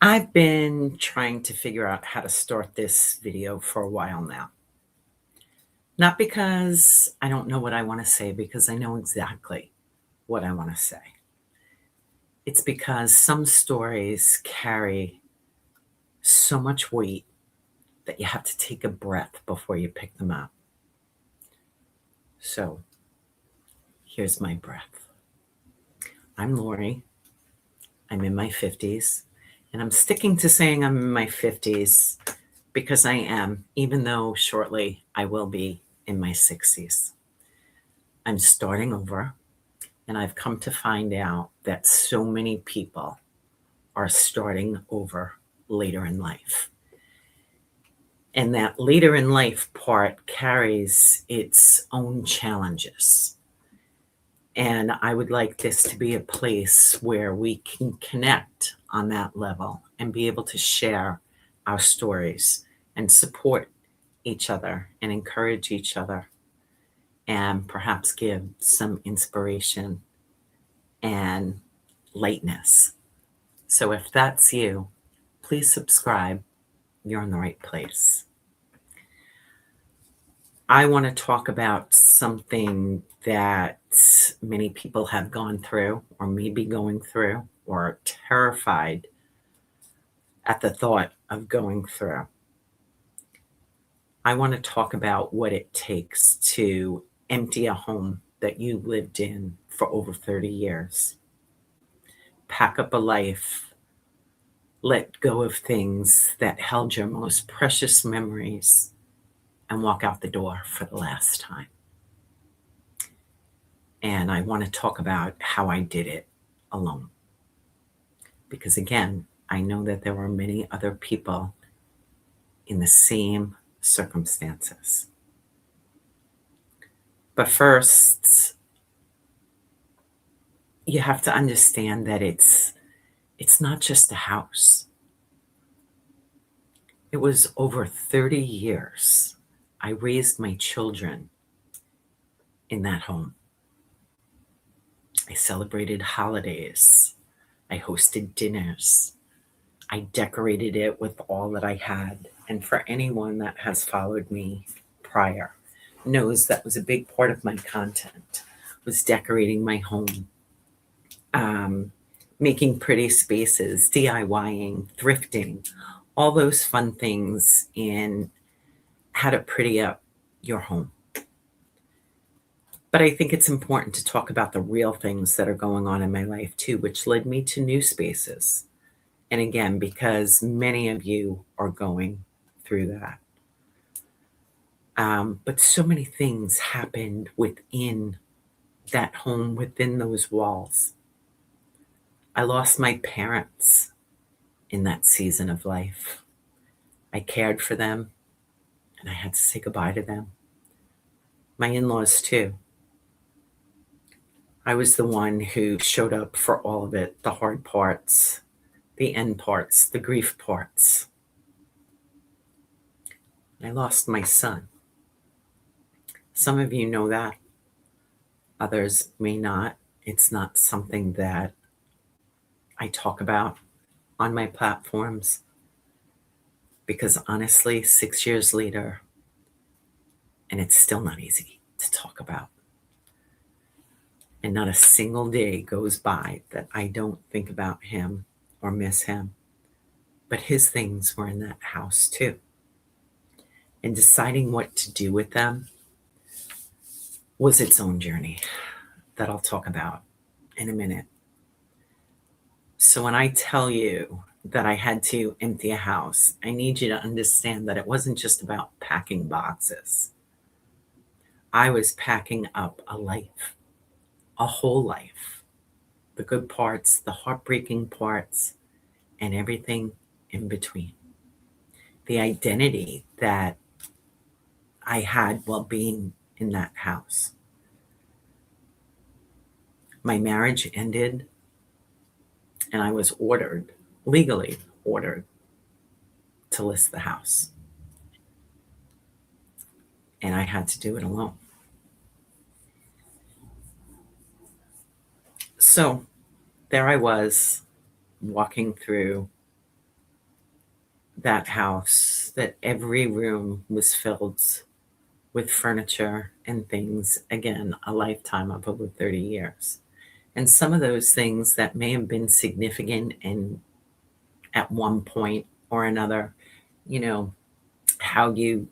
I've been trying to figure out how to start this video for a while now. Not because I don't know what I want to say, because I know exactly what I want to say. It's because some stories carry so much weight that you have to take a breath before you pick them up. So here's my breath. I'm Laurie. I'm in my 50s, and I'm sticking to saying I'm in my 50s because I am, even though shortly I will be in my 60s. I'm starting over, and I've come to find out that so many people are starting over later in life. And that later in life part carries its own challenges. And I would like this to be a place where we can connect on that level and be able to share our stories and support each other and encourage each other and perhaps give some inspiration and lightness. So if that's you, please subscribe. You're in the right place. I want to talk about something that many people have gone through or may be going through or are terrified at the thought of going through. I want to talk about what it takes to empty a home that you lived in for over 30 years. Pack up a life, let go of things that held your most precious memories, and walk out the door for the last time. And I want to talk about how I did it alone. Because again, I know that there were many other people in the same circumstances. But first, you have to understand that it's not just a house. It was over 30 years. I raised my children in that home. I celebrated holidays. I hosted dinners. I decorated it with all that I had. And for anyone that has followed me prior knows that was a big part of my content, was decorating my home, making pretty spaces, DIYing, thrifting, all those fun things in how to pretty up your home. But I think it's important to talk about the real things that are going on in my life too, which led me to new spaces. And again, because many of you are going through that. But so many things happened within that home, within those walls. I lost my parents in that season of life. I cared for them, and I had to say goodbye to them. My in-laws too. I was the one who showed up for all of it, the hard parts, the end parts, the grief parts. I lost my son. Some of you know that. Others may not. It's not something that I talk about on my platforms because honestly, 6 years later, and it's still not easy to talk about. And not a single day goes by that I don't think about him or miss him. But his things were in that house too. And deciding what to do with them was its own journey that I'll talk about in a minute. So when I tell you that I had to empty a house, I need you to understand that it wasn't just about packing boxes. I was packing up a life, a whole life, the good parts, the heartbreaking parts, and everything in between. The identity that I had while being in that house. My marriage ended, and I was legally ordered, to list the house. And I had to do it alone. So there I was, walking through that house, that every room was filled with furniture and things. Again, a lifetime of over 30 years. And some of those things that may have been significant and at one point or another, you know, how you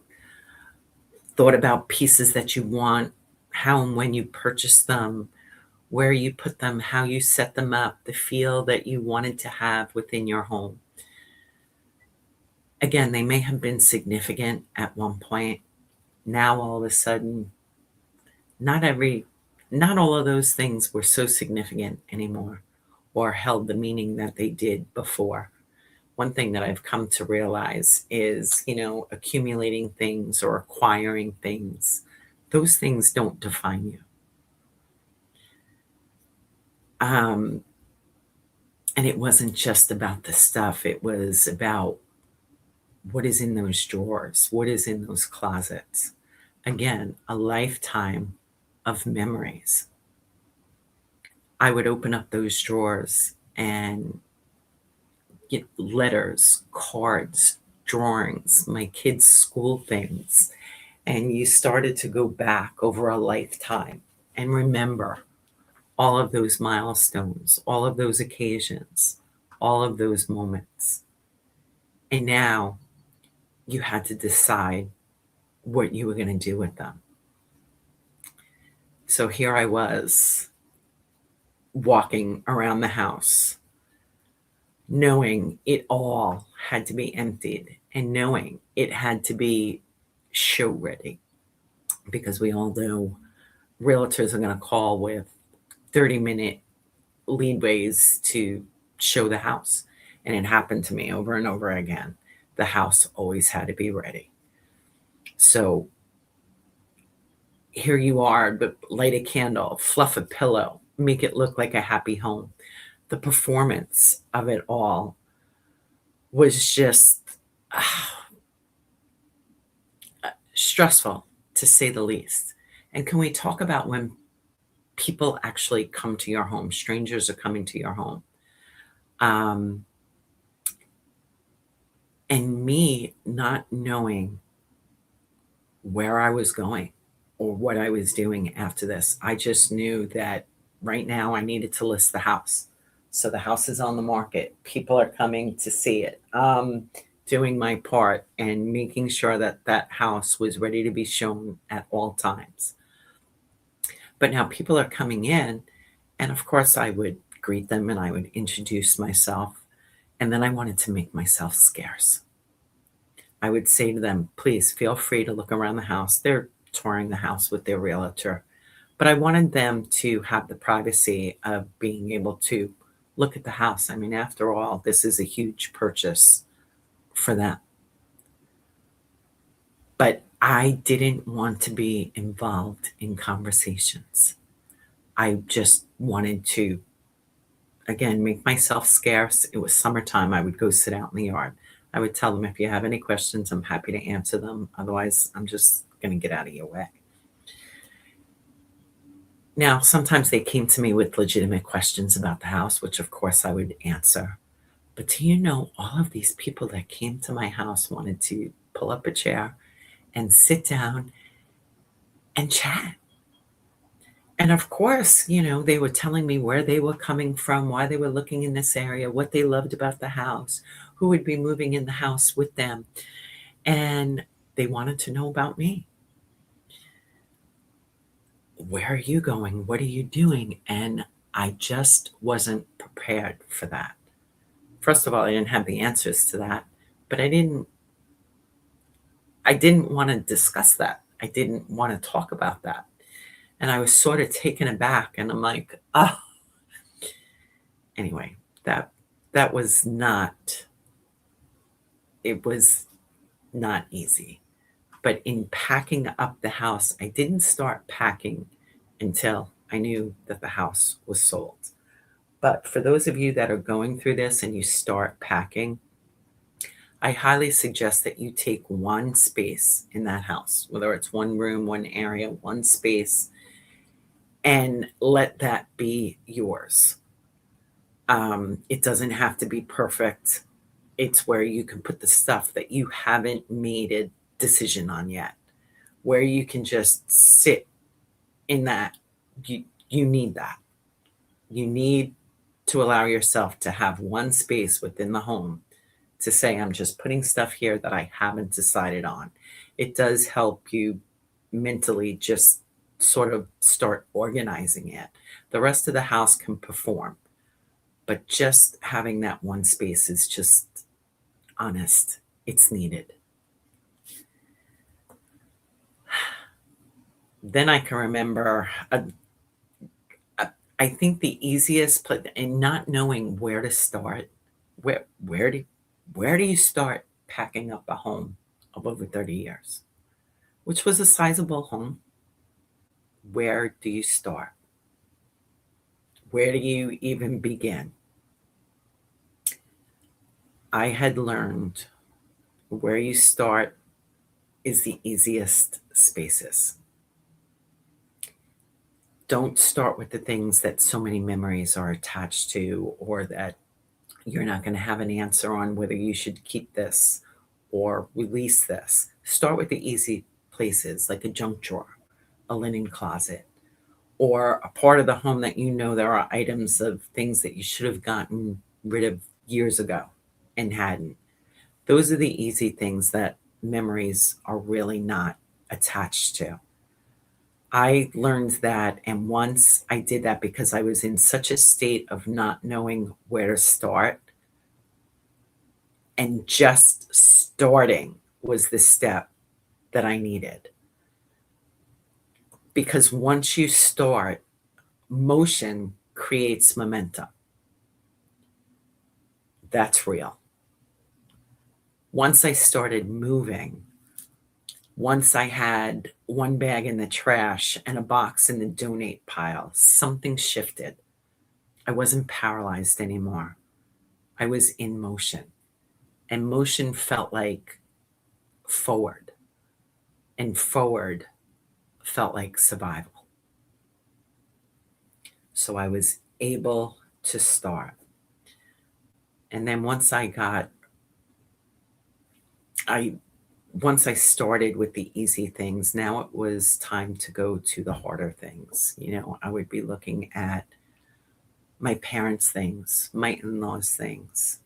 thought about pieces that you want, how and when you purchased them, where you put them, how you set them up, the feel that you wanted to have within your home. Again, they may have been significant at one point. Now, all of a sudden, not every, not all of those things were so significant anymore or held the meaning that they did before. One thing that I've come to realize is, accumulating things or acquiring things, those things don't define you. Um, and it wasn't just about the stuff, it was about what is in those drawers, what is in those closets. Again, a lifetime of memories. I would open up those drawers and get letters, cards, drawings, my kids' school things. And you started to go back over a lifetime and remember all of those milestones, all of those occasions, all of those moments. And now you had to decide what you were going to do with them. So here I was walking around the house, knowing it all had to be emptied and knowing it had to be show ready, because we all know realtors are going to call with 30-minute leadways to show the house. And it happened to me over and over again. The house always had to be ready. So here you are, but light a candle, fluff a pillow, make it look like a happy home. The performance of it all was just stressful, to say the least. And can we talk about when people actually come to your home, strangers are coming to your home? And me not knowing where I was going or what I was doing after this. I just knew that right now I needed to list the house. So the house is on the market. People are coming to see it. Doing my part and making sure that that house was ready to be shown at all times. But now people are coming in, and of course I would greet them and I would introduce myself. And then I wanted to make myself scarce. I would say to them, please feel free to look around the house. They're touring the house with their realtor. But I wanted them to have the privacy of being able to look at the house. I mean, after all, this is a huge purchase for them. But I didn't want to be involved in conversations. I just wanted to, again, make myself scarce. It was summertime. I would go sit out in the yard. I would tell them, if you have any questions, I'm happy to answer them. Otherwise, I'm just going to get out of your way. Now, sometimes they came to me with legitimate questions about the house, which of course I would answer. But do you know, all of these people that came to my house wanted to pull up a chair and sit down and chat. And of course, they were telling me where they were coming from, why they were looking in this area, what they loved about the house, who would be moving in the house with them. And they wanted to know about me. Where are you going? What are you doing? And I just wasn't prepared for that. First of all, I didn't have the answers to that, but I didn't want to discuss that. I didn't want to talk about that. And I was sort of taken aback, and I'm like, oh. Anyway, that was not, it was not easy. But in packing up the house, I didn't start packing until I knew that the house was sold. But for those of you that are going through this and you start packing, I highly suggest that you take one space in that house, whether it's one room, one area, one space, and let that be yours. It doesn't have to be perfect. It's where you can put the stuff that you haven't made a decision on yet, where you can just sit in that. You need that. You need to allow yourself to have one space within the home to say, I'm just putting stuff here that I haven't decided on. It does help you mentally just sort of start organizing it. The rest of the house can perform, but just having that one space is just honest. It's needed. Then I can remember, I think the easiest place, in not knowing where to start, where do you start packing up a home of over 30 years, which was a sizable home? Where do you start? Where do you even begin? I had learned where you start is the easiest spaces. Don't start with the things that so many memories are attached to, or that you're not going to have an answer on whether you should keep this or release this. Start with the easy places like a junk drawer, a linen closet, or a part of the home that you know there are items of things that you should have gotten rid of years ago and hadn't. Those are the easy things that memories are really not attached to. I learned that, and once I did that because I was in such a state of not knowing where to start, and just starting was the step that I needed. Because once you start, motion creates momentum. That's real. Once I started moving, once I had one bag in the trash and a box in the donate pile, something shifted. I wasn't paralyzed anymore. I was in motion. And motion felt like forward. And forward felt like survival. So I was able to start. And then once I started with the easy things, now it was time to go to the harder things. I would be looking at my parents' things, my in-laws' things,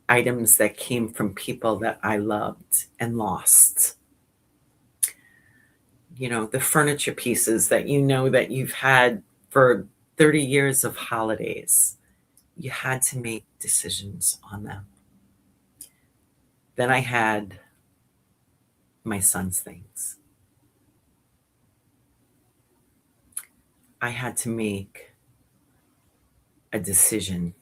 items that came from people that I loved and lost. The furniture pieces that that you've had for 30 years of holidays. You had to make decisions on them. Then I had my son's things. I had to make a decision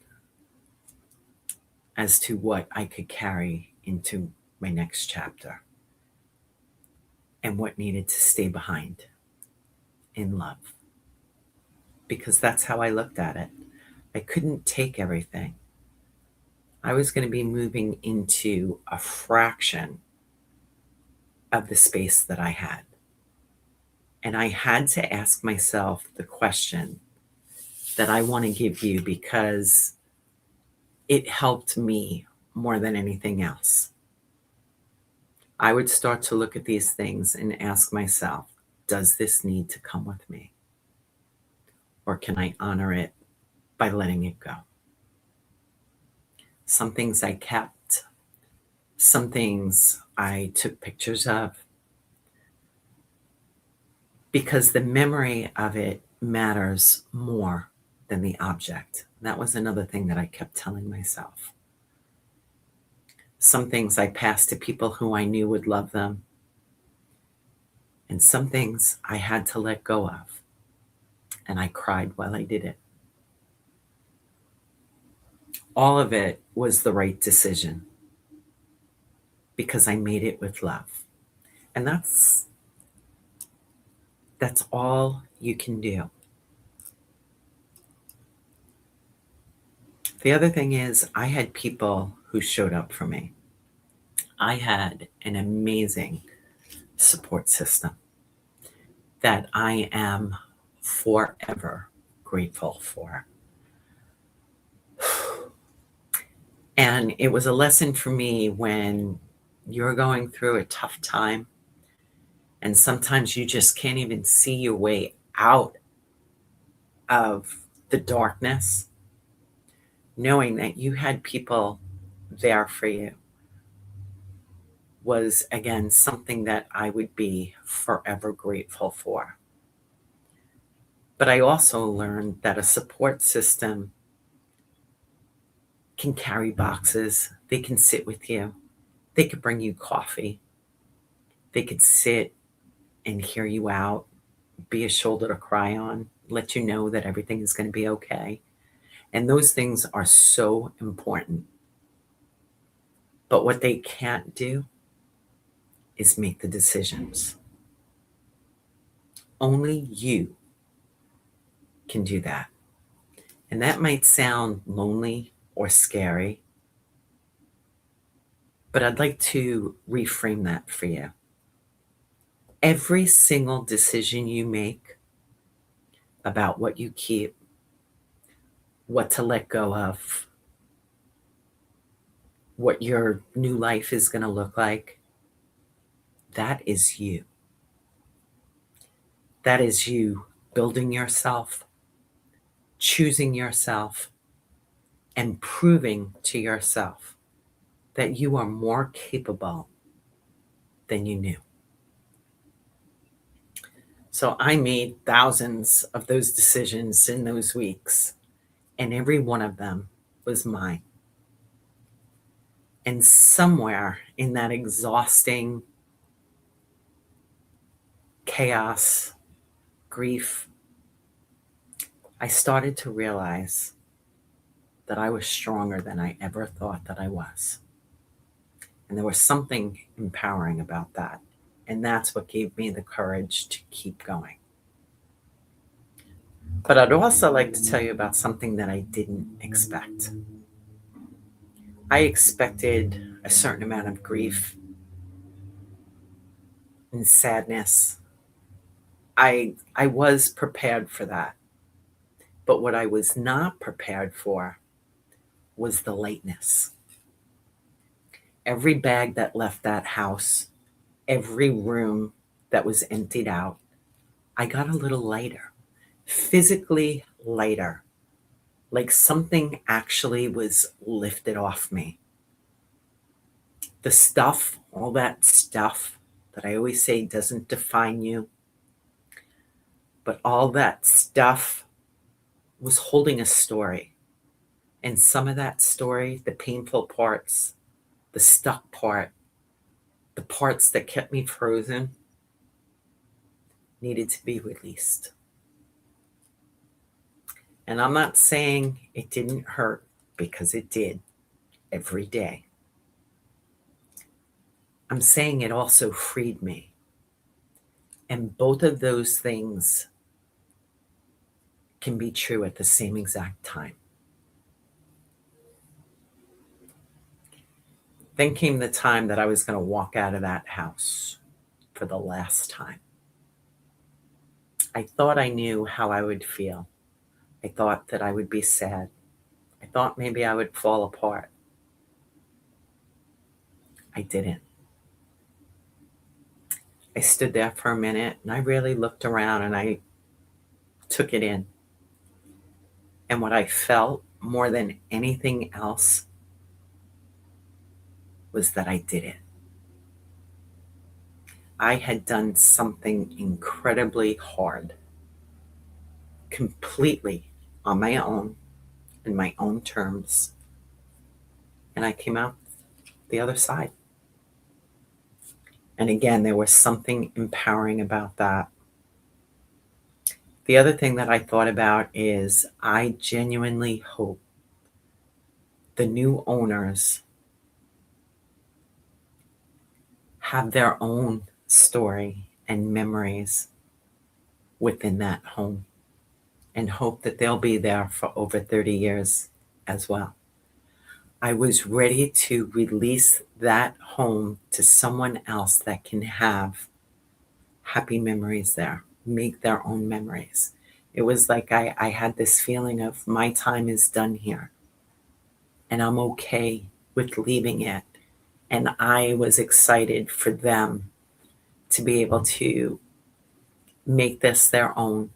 as to what I could carry into my next chapter and what needed to stay behind in love. Because that's how I looked at it. I couldn't take everything. I was going to be moving into a fraction of the space that I had. And I had to ask myself the question that I want to give you, because it helped me more than anything else. I would start to look at these things and ask myself, does this need to come with me? Or can I honor it by letting it go? Some things I kept, some things I took pictures of, because the memory of it matters more than the object. That was another thing that I kept telling myself. Some things I passed to people who I knew would love them, and some things I had to let go of. And I cried while I did it. All of it was the right decision because I made it with love. And that's all you can do. The other thing is, I had people who showed up for me. I had an amazing support system that I am forever grateful for. And it was a lesson for me when you're going through a tough time and sometimes you just can't even see your way out of the darkness, knowing that you had people there for you was, again, something that I would be forever grateful for. But I also learned that a support system can carry boxes, they can sit with you, they could bring you coffee, they could sit and hear you out, be a shoulder to cry on, let you know that everything is going to be okay. And those things are so important. But what they can't do is make the decisions. Only you can do that. And that might sound lonely or scary, but I'd like to reframe that for you. Every single decision you make about what you keep, what to let go of, what your new life is going to look like, that is you. That is you building yourself, choosing yourself, and proving to yourself that you are more capable than you knew. So I made thousands of those decisions in those weeks, and every one of them was mine. And somewhere in that exhausting chaos, grief, I started to realize that I was stronger than I ever thought that I was. And there was something empowering about that. And that's what gave me the courage to keep going. But I'd also like to tell you about something that I didn't expect. I expected a certain amount of grief and sadness. I was prepared for that. But what I was not prepared for was the lightness. Every bag that left that house, every room that was emptied out, I got a little lighter, physically lighter, like something actually was lifted off me. The stuff, all that stuff that I always say doesn't define you, but all that stuff was holding a story. And some of that story, the painful parts, the stuck part, the parts that kept me frozen, needed to be released. And I'm not saying it didn't hurt, because it did every day. I'm saying it also freed me. And both of those things can be true at the same exact time. Then came the time that I was going to walk out of that house for the last time. I thought I knew how I would feel. I thought that I would be sad. I thought maybe I would fall apart. I didn't. I stood there for a minute and I really looked around and I took it in. And what I felt more than anything else was that I did it. I had done something incredibly hard, completely on my own, in my own terms, and I came out the other side. And again, there was something empowering about that. The other thing that I thought about is I genuinely hope the new owners have their own story and memories within that home, and hope that they'll be there for over 30 years as well. I was ready to release that home to someone else that can have happy memories there, make their own memories. It was like I had this feeling of my time is done here. and I'm okay with leaving it. And I was excited for them to be able to make this their own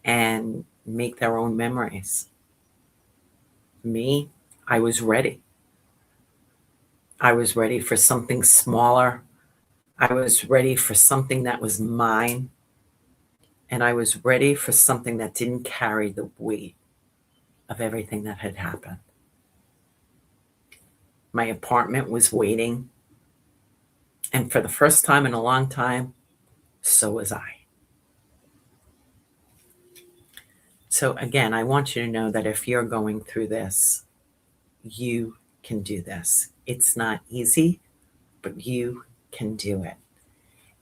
and make their own memories. Me, I was ready. I was ready for something smaller. I was ready for something that was mine. And I was ready for something that didn't carry the weight of everything that had happened. My apartment was waiting. And for the first time in a long time, so was I. So again, I want you to know that if you're going through this, you can do this. It's not easy, but you can do it.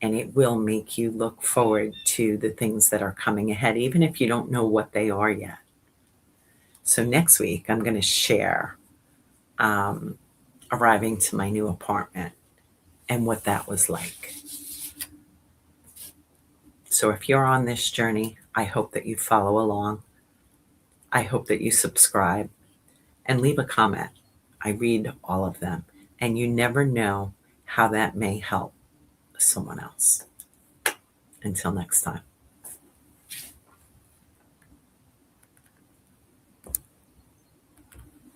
And it will make you look forward to the things that are coming ahead, even if you don't know what they are yet. So next week, I'm going to share arriving to my new apartment and what that was like. So if you're on this journey, I hope that you follow along. I hope that you subscribe and leave a comment. I read all of them, and you never know how that may help someone else. Until next time.